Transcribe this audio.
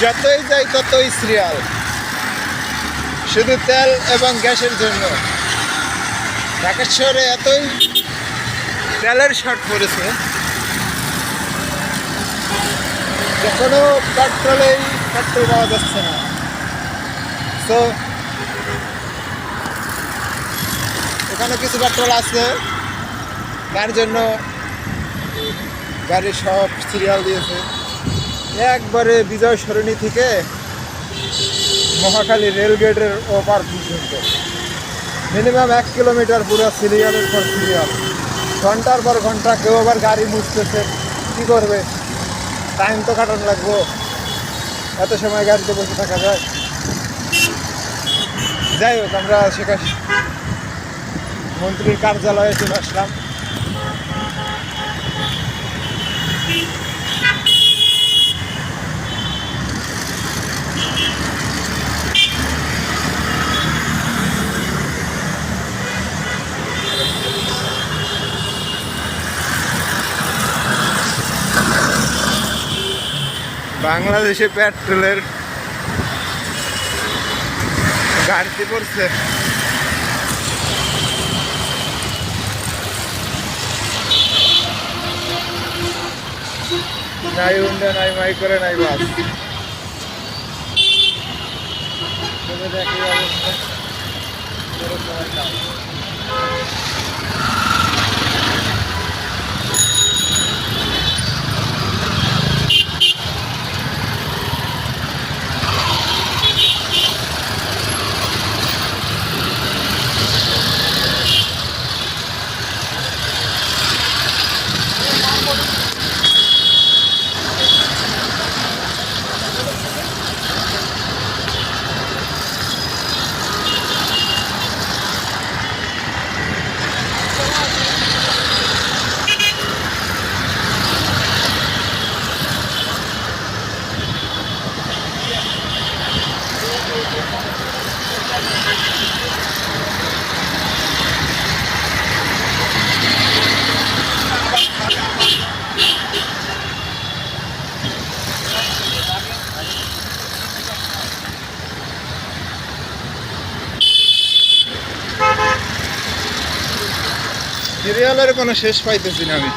যতই যাই ততই সিরিয়াল, শুধু তেল এবং গ্যাসের জন্য। ঢাকা শহরে এতই তেলের শর্ট পড়েছে যে কোনো পেট্রোল পাওয়া যাচ্ছে না। তো এখানে কিছু পেট্রোল আছে, তার জন্য গাড়ি সব সিরিয়াল দিয়েছে একবারে বিজয় সরণি থেকে মহাখালী রেলগেটের ওপার পর্যন্ত। মিনিমাম 1 কিলোমিটার পুরো সিরিয়ালের পর সিরিয়াল, ঘন্টার পর ঘন্টা। কেউ আবার গাড়ি মুছতেছে, কী করবে? টাইম তো কাটানো লাগবো, এত সময় গাড়িতে বসে থাকা যায়? যাই হোক, আমরা সেখানে মন্ত্রীর কার্যালয়ে চলে আসলাম। বাংলাদেশে পেট্রোলের ঘাটতি পড়ছে। নাই উন্ডা, নাই মাই করে, নাই বাস। দেখি অবস্থা। সিরিয়ালের কোনো শেষ পাইতেছি না আমি।